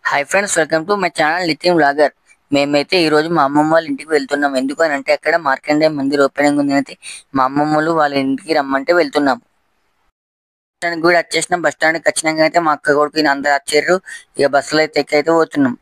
Hi friends, welcome to my channel Nitin vlogger. మేమైతే ఈ రోజు మా అమ్మమ్మ వాళ్ళ ఇంటికి వెళ్తున్నాం. ఎందుకనంటే అక్కడ మార్కండేయ మందిర్ ఓపెనింగ్ ఉంది. అయితే మా అమ్మమ్మలు వాళ్ళ ఇంటికి రమ్మంటే వెళ్తున్నాం. బస్ స్టాండ్ కూడా వచ్చేసినాం. బస్ స్టాండ్కి వచ్చినాక అయితే మా అక్క కొడుకు అందరు వచ్చారు. ఇక బస్సులో అయితే ఎక్కైతే పోతున్నాం.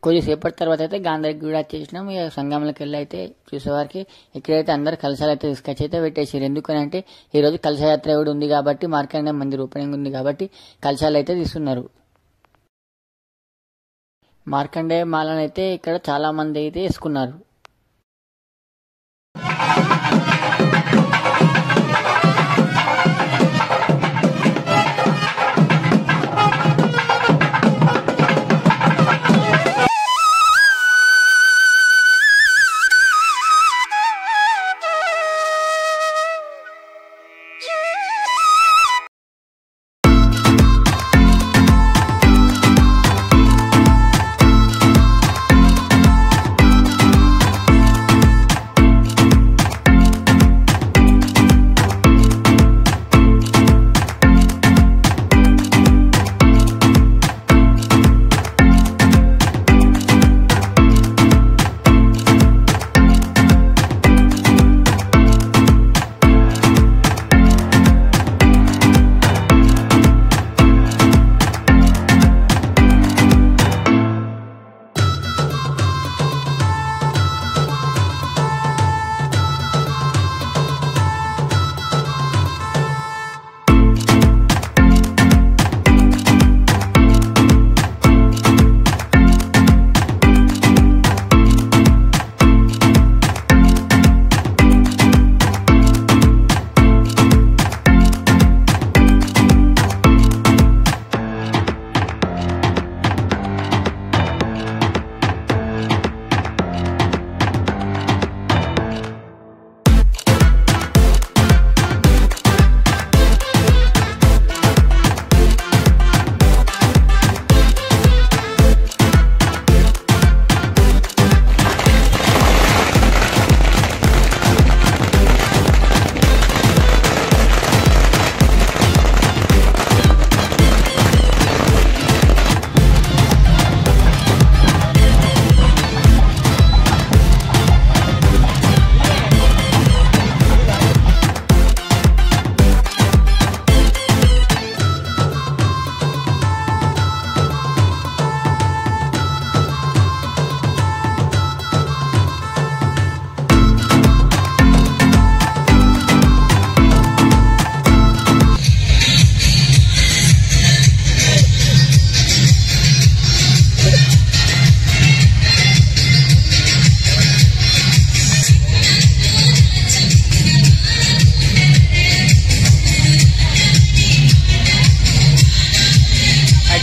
కొద్దిసేపటి తర్వాత అయితే గాంధారికి కూడా వచ్చేసినాం. ఇక సంగంలోకి వెళ్ళి అయితే చూసేవారికి ఇక్కడైతే అందరు కలశాలు అయితే తీసుకొచ్చి అయితే పెట్టేసారు. ఎందుకని అంటే ఈరోజు కలశయాత్ర కూడా ఉంది కాబట్టి, మార్కండేయ మందిర్ ఓపెనింగ్ ఉంది కాబట్టి కలశాలు అయితే తీస్తున్నారు. మార్కండేయ మాలను అయితే ఇక్కడ చాలా మంది అయితే వేసుకున్నారు.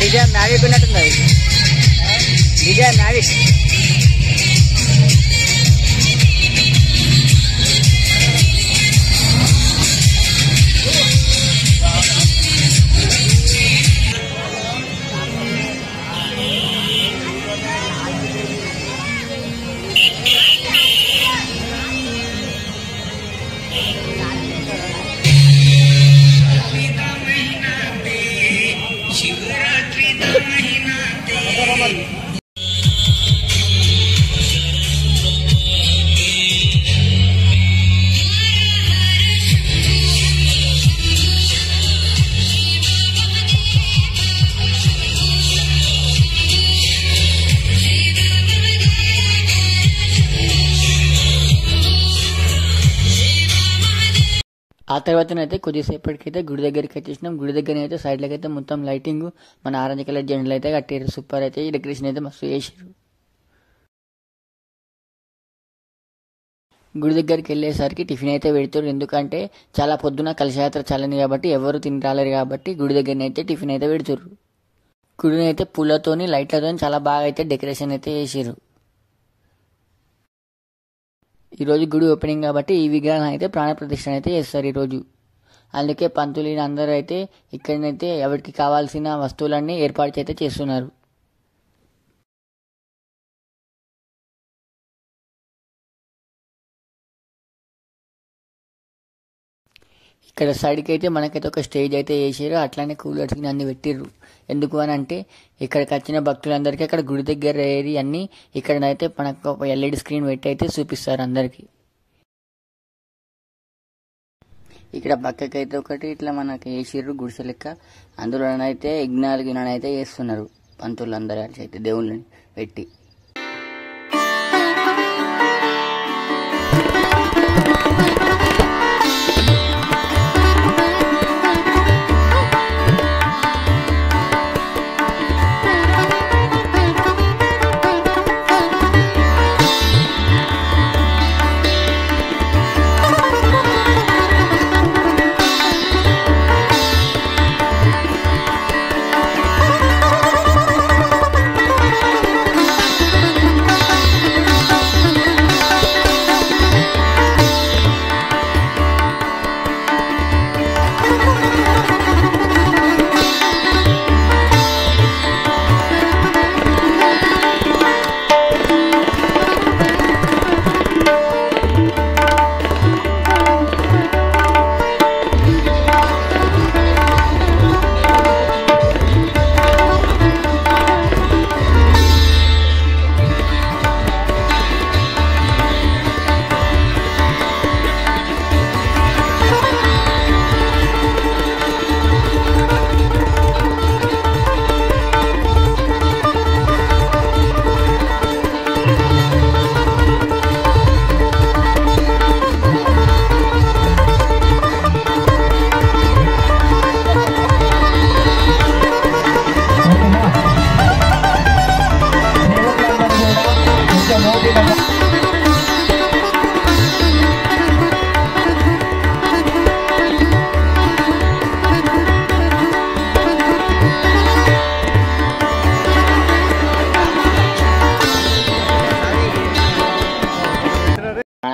DJ Mavic ఉన్నట్టుంది. DJ Mavic ఆ తర్వాతనైతే కొద్దిసేపటికైతే గుడి దగ్గరికి వచ్చేసినాం. గుడి దగ్గర అయితే సైడ్లకి అయితే మొత్తం లైటింగ్ మన ఆరెంజ్ కలర్ జెండాలు అయితే కట్టారు. సూపర్ అయితే ఈ డెకరేషన్ అయితే మస్తు చేసారు. గుడి దగ్గరికి వెళ్ళేసరికి టిఫిన్ అయితే పెడతారు. ఎందుకంటే చాలా పొద్దున కలశయాత్ర చల్లని కాబట్టి ఎవరు తిని రాలేరు కాబట్టి గుడి దగ్గరనైతే టిఫిన్ అయితే పెడతారు. గుడిని అయితే పూలతోని లైట్లతో చాలా బాగా అయితే డెకరేషన్ అయితే చేసారు. ఈరోజు గుడి ఓపెనింగ్ కాబట్టి ఈ విగ్రహం అయితే ప్రాణ ప్రతిష్ఠ అయితే చేస్తారు ఈరోజు. అందుకే పంతులు అందరూ అయితే ఇక్కడనైతే ఎవరికి కావాల్సిన వస్తువులన్నీ ఏర్పాటు అయితే చేస్తున్నారు. ఇక్కడ సైడ్కి అయితే మనకైతే ఒక స్టేజ్ అయితే వేసారు. అట్లానే కూలర్స్ అన్ని పెట్టిర్రు. ఎందుకు అని అంటే ఇక్కడికి వచ్చిన భక్తులందరికీ అక్కడ గుడి దగ్గర ఏరి అన్ని ఇక్కడనైతే మనకు ఒక ఎల్ఈడి స్క్రీన్ పెట్టి అయితే చూపిస్తారు అందరికి. ఇక్కడ పక్కకైతే ఒకటి ఇట్లా మనకి వేసిర్రు గుడిసె లెక్క. అందులోనైతే యజ్ఞాలు గిన్నెనైతే చేస్తున్నారు పంతులు అందరూ అయితే దేవుళ్ళని పెట్టి.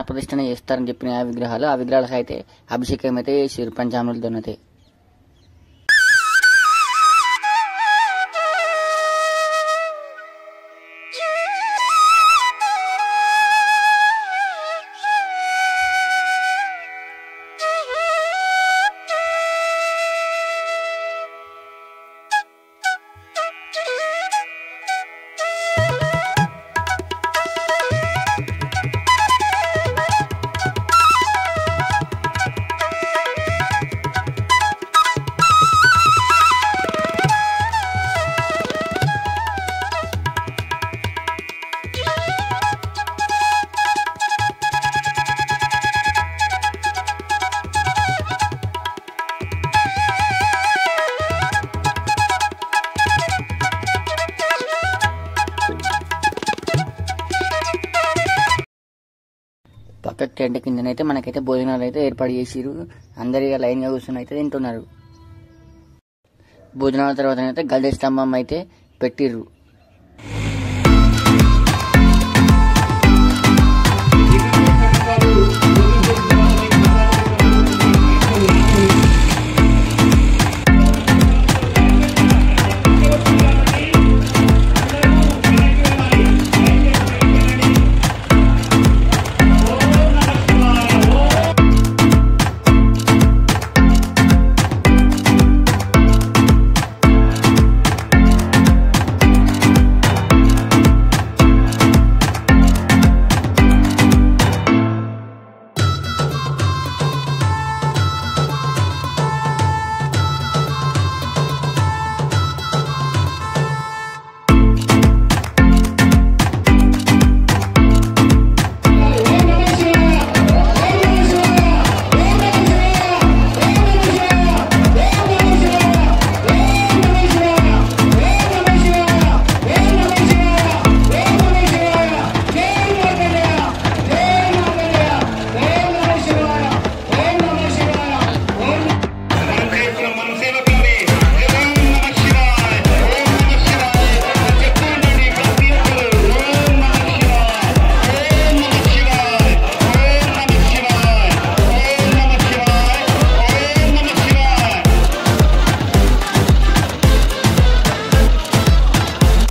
ప్రతిష్టన చేస్తారని చెప్పిన ఆ విగ్రహాలకు అయితే అభిషేకం అయితే చేసారు పంచామృతతోనైతే. పక్క టెంట్ కిందనైతే మనకైతే భోజనాలు అయితే ఏర్పాటు చేసిరు. అందరు ఇక లైన్గా కూర్చొని అయితే తింటున్నారు. భోజనాల తర్వాత అయితే గల్జ స్తంభం అయితే పెట్టిర్రు.